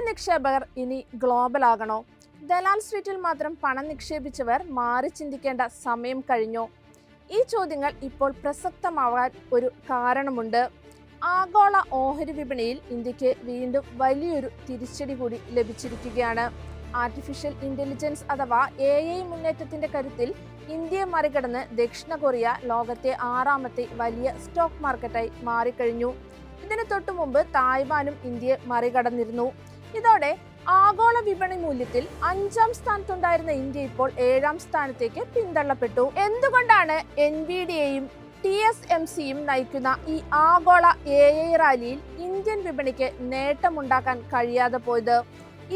Indian നിക്ഷേപകർ ഇനി global ആകണോ? Dalal സ്ട്രീറ്റിൽ മാത്രം പണം നിക്ഷേപിച്ചവർ മാറി ചിന്തിക്കേണ്ട സമയം കഴിഞ്ഞോ? ഈ ചോദ്യങ്ങൾ ഇപ്പോൾ പ്രസക്തമാവാൻ ഒരു കാരണമുണ്ട്. ആഗോള ഓഹരി വിപണിയിൽ ഇന്ത്യക്ക് വീണ്ടും വലിയൊരു തിരിച്ചടി കൂടി ലഭിച്ചിരിക്കുകയാണ്. ആർട്ടിഫിഷ്യൽ ഇന്റലിജൻസ് അഥവാ AI മുന്നേറ്റത്തിന്റെ കരുത്തിൽ ഇന്ത്യയെ മറികടന്ന് ദക്ഷിണ കൊറിയ ലോകത്തെ 6ാമത്തെ വലിയ സ്റ്റോക്ക് മാർക്കറ്റായി മാറിക്കഴിഞ്ഞു. ഇതിന് തൊട്ടു മുമ്പ് തായ്വാനും ഇന്ത്യയെ മറികടന്നിരുന്നു. ഇതോടെ ആഗോള വിപണി മൂല്യത്തിൽ 5ാം സ്ഥാനത്തുണ്ടായിരുന്ന ഇന്ത്യ ഇപ്പോൾ 7ാം സ്ഥാനത്തേക്ക് പിന്തള്ളപ്പെട്ടു. എന്തുകൊണ്ടാണ് NVIDIAയും TSMCയും നയിക്കുന്ന ഈ ആഗോള AI റാലിയിൽ ഇന്ത്യൻ വിപണിക്ക് നേട്ടമുണ്ടാക്കാൻ കഴിയാതെ പോയത്?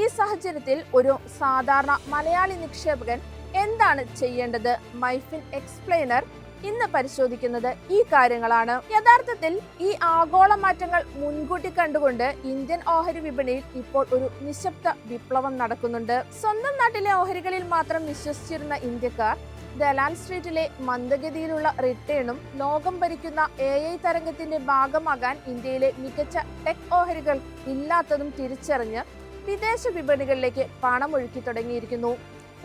ഈ സാഹചര്യത്തിൽ ഒരു സാധാരണ മലയാളി നിക്ഷേപകൻ എന്താണ് ചെയ്യേണ്ടത്? മൈഫിൻ എക്സ്പ്ലെയിനർ ഇന്ന് പരിശോധിക്കുന്നത് ഈ കാര്യങ്ങളാണ്. യഥാർത്ഥത്തിൽ ഈ ആഗോള മാറ്റങ്ങൾ മുൻകൂട്ടി കണ്ടുകൊണ്ട് ഇന്ത്യൻ ഓഹരി വിപണിയിൽ ഇപ്പോൾ ഒരു നിശബ്ദ വിപ്ലവം നടക്കുന്നുണ്ട്. സ്വന്തം നാട്ടിലെ ഓഹരികളിൽ മാത്രം വിശ്വസിച്ചിരുന്ന ഇന്ത്യക്കാർ ദലാൽ സ്ട്രീറ്റിലെ മന്ദഗതിയിലുള്ള റിട്ടേണും ലോകം ഭരിക്കുന്ന AI തരംഗത്തിന്റെ ഭാഗമാകാൻ ഇന്ത്യയിലെ മികച്ച ടെക് ഓഹരികൾ ഇല്ലാത്തതും തിരിച്ചറിഞ്ഞ് വിദേശ വിപണികളിലേക്ക് പണമൊഴുക്കി തുടങ്ങിയിരിക്കുന്നു.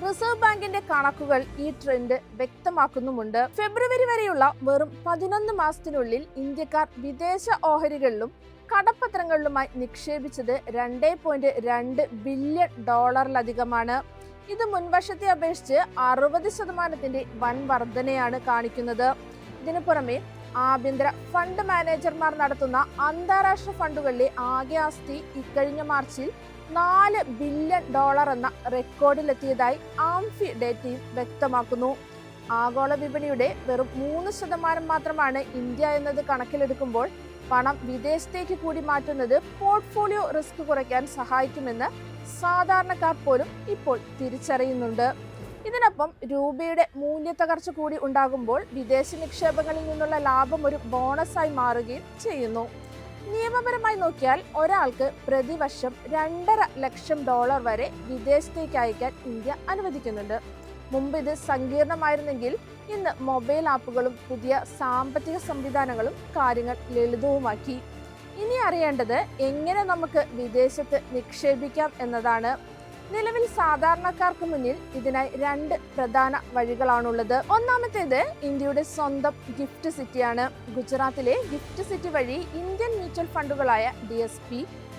റിസർവ് ബാങ്കിന്റെ കണക്കുകൾ ഈ ട്രെൻഡ് വ്യക്തമാക്കുന്നുമുണ്ട്. ഫെബ്രുവരി വരെയുള്ള വെറും 11 മാസത്തിനുള്ളിൽ ഇന്ത്യക്കാർ വിദേശ ഓഹരികളിലും കടപ്പത്രങ്ങളിലുമായി നിക്ഷേപിച്ചത് $2.2 ബില്യൺ. ഇത് മുൻവർഷത്തെ അപേക്ഷിച്ച് 60% വൻ വർധനയാണ് കാണിക്കുന്നത്. ഇതിനു പുറമെ ആഭ്യന്തര ഫണ്ട് മാനേജർമാർ നടത്തുന്ന അന്താരാഷ്ട്ര ഫണ്ടുകളിലെ ആകെ ആസ്തി ഇക്കഴിഞ്ഞ മാർച്ചിൽ $4 ബില്യൺ എന്ന റെക്കോർഡിലെത്തിയതായി ആംഫി ഡേറ്റയും വ്യക്തമാക്കുന്നു. ആഗോള വിപണിയുടെ വെറും 3% മാത്രമാണ് ഇന്ത്യ എന്നത് കണക്കിലെടുക്കുമ്പോൾ പണം വിദേശത്തേക്ക് കൂടി മാറ്റുന്നത് പോർട്ട്ഫോളിയോ റിസ്ക് കുറയ്ക്കാൻ സഹായിക്കുമെന്ന് സാധാരണക്കാർ പോലും ഇപ്പോൾ തിരിച്ചറിയുന്നുണ്ട്. ഇതിനൊപ്പം രൂപയുടെ മൂല്യത്തകർച്ച കൂടി ഉണ്ടാകുമ്പോൾ വിദേശ നിക്ഷേപങ്ങളിൽ നിന്നുള്ള ലാഭം ഒരു ബോണസായി മാറുകയും ചെയ്യുന്നു. നിയമപരമായി നോക്കിയാൽ ഒരാൾക്ക് പ്രതിവർഷം $2.5 ലക്ഷം വരെ വിദേശത്തേക്ക് അയക്കാൻ ഇന്ത്യ അനുവദിക്കുന്നുണ്ട്. മുമ്പ് ഇത് സങ്കീർണമായിരുന്നെങ്കിൽ ഇന്ന് മൊബൈൽ ആപ്പുകളും പുതിയ സാമ്പത്തിക സംവിധാനങ്ങളും കാര്യങ്ങൾ ലളിതവുമാക്കി. ഇനി അറിയേണ്ടത് എങ്ങനെ നമുക്ക് വിദേശത്ത് നിക്ഷേപിക്കാം എന്നതാണ്. നിലവിൽ സാധാരണക്കാർക്ക് മുന്നിൽ ഇതിനായി 2 പ്രധാന വഴികളാണുള്ളത്. ഒന്നാമത്തേത് ഇന്ത്യയുടെ സ്വന്തം ഗിഫ്റ്റ് സിറ്റിയാണ്. ഗുജറാത്തിലെ ഗിഫ്റ്റ് സിറ്റി വഴി ഇന്ത്യൻ മ്യൂച്വൽ ഫണ്ടുകളായ DSP,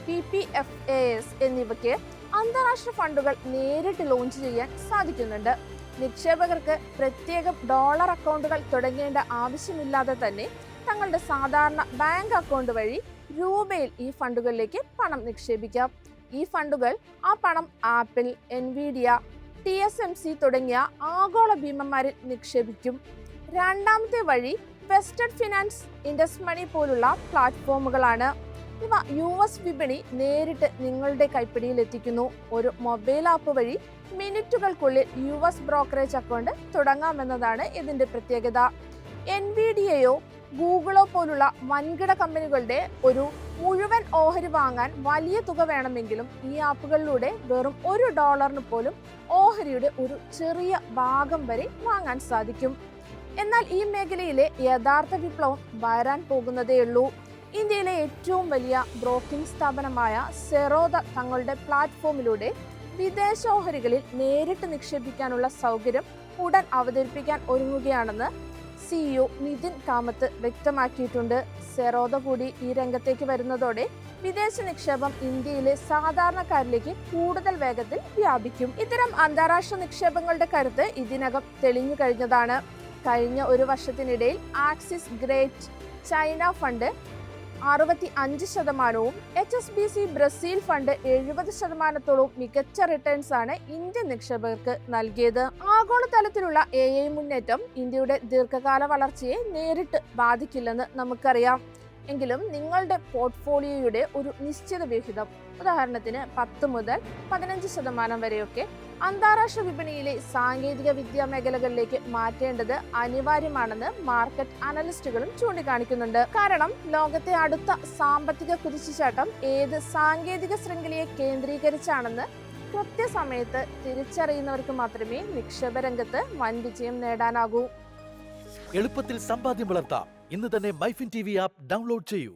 PPFAS എന്നിവയ്ക്ക് അന്താരാഷ്ട്ര ഫണ്ടുകൾ നേരിട്ട് ലോഞ്ച് ചെയ്യാൻ സാധിക്കുന്നുണ്ട്. നിക്ഷേപകർക്ക് പ്രത്യേകം ഡോളർ അക്കൗണ്ടുകൾ തുടങ്ങേണ്ട ആവശ്യമില്ലാതെ തന്നെ തങ്ങളുടെ സാധാരണ ബാങ്ക് അക്കൗണ്ട് വഴി രൂപയിൽ ഈ ഫണ്ടുകളിലേക്ക് പണം നിക്ഷേപിക്കാം. ഈ ഫണ്ടുകൾ ആ പണം ആപ്പിൾ, NVIDIA, TSMC തുടങ്ങിയ ആഗോള ഭീമന്മാരിൽ നിക്ഷേപിക്കും. രണ്ടാമത്തെ വഴി വെസ്റ്റഡ് ഫിനാൻസ്, ഇൻഡസ് മണി പോലുള്ള പ്ലാറ്റ്ഫോമുകളാണ്. ഇവ US വിപണി നേരിട്ട് നിങ്ങളുടെ കൈപ്പിടിയിൽ എത്തിക്കുന്നു. ഒരു മൊബൈൽ ആപ്പ് വഴി മിനിറ്റുകൾക്കുള്ളിൽ US ബ്രോക്കറേജ് അക്കൗണ്ട് തുടങ്ങാമെന്നതാണ് ഇതിന്റെ പ്രത്യേകത. NVIDIAയോ ഗൂഗിളോ പോലുള്ള വൻകിട കമ്പനികളുടെ ഒരു മുഴുവൻ ഓഹരി വാങ്ങാൻ വലിയ തുക വേണമെങ്കിലും ഈ ആപ്പുകളിലൂടെ വെറും $1 പോലും ഓഹരിയുടെ ഒരു ചെറിയ ഭാഗം വരെ വാങ്ങാൻ സാധിക്കും. എന്നാൽ ഈ മേഖലയിലെ യഥാർത്ഥ വിപ്ലവം വരാൻ പോകുന്നതേയുള്ളൂ. ഇന്ത്യയിലെ ഏറ്റവും വലിയ ബ്രോക്കിംഗ് സ്ഥാപനമായ സെറോദ തങ്ങളുടെ പ്ലാറ്റ്ഫോമിലൂടെ വിദേശ ഓഹരികളിൽ നേരിട്ട് നിക്ഷേപിക്കാനുള്ള സൗകര്യം ഉടൻ അവതരിപ്പിക്കാൻ ഒരുങ്ങുകയാണെന്ന് CEO നിതിൻ കാമത്ത് വ്യക്തമാക്കിയിട്ടുണ്ട്. സെറോദ കൂടി ഈ രംഗത്തേക്ക് വരുന്നതോടെ വിദേശ നിക്ഷേപം ഇന്ത്യയിലെ സാധാരണക്കാരിലേക്ക് കൂടുതൽ വേഗത്തിൽ വ്യാപിക്കും. ഇത്തരം അന്താരാഷ്ട്ര നിക്ഷേപങ്ങളുടെ കരുത്ത് ഇതിനകം തെളിഞ്ഞു കഴിഞ്ഞതാണ്. കഴിഞ്ഞ ഒരു വർഷത്തിനിടയിൽ Axis great China fund 65%, HSBC Brazil fund 70%-ഓളം മികച്ച റിട്ടേൺസ് ആണ് ഇന്ത്യൻ നിക്ഷേപകർക്ക് നൽകിയത്. ആഗോളതലത്തിലുള്ള AI മുന്നേറ്റം ഇന്ത്യയുടെ ദീർഘകാല വളർച്ചയെ നേരിട്ട് ബാധിക്കില്ലെന്ന് നമുക്കറിയാം. എങ്കിലും നിങ്ങളുടെ പോർട്ട്ഫോളിയോയുടെ ഒരു നിശ്ചിത വിഹിതം, ഉദാഹരണത്തിന് 10 മുതൽ 15% വരെയൊക്കെ അന്താരാഷ്ട്ര വിപണിയിലെ സാങ്കേതിക വിദ്യാ മേഖലകളിലേക്ക് മാറ്റേണ്ടത് അനിവാര്യമാണെന്ന് മാർക്കറ്റ് അനലിസ്റ്റുകളും ചൂണ്ടിക്കാണിക്കുന്നുണ്ട്. കാരണം ലോകത്തെ അടുത്ത സാമ്പത്തിക കുതിച്ചുചാട്ടം ഏത് സാങ്കേതിക ശൃംഖലയെ കേന്ദ്രീകരിച്ചാണെന്ന് കൃത്യസമയത്ത് തിരിച്ചറിയുന്നവർക്ക് മാത്രമേ നിക്ഷേപ രംഗത്ത് വൻ വിജയം നേടാനാകൂ. എളുപ്പത്തിൽ സമ്പാദ്യം വളർത്താം. ഇന്ന് തന്നെ മൈഫിൻ TV ആപ്പ് ഡൗൺലോഡ് ചെയ്യൂ.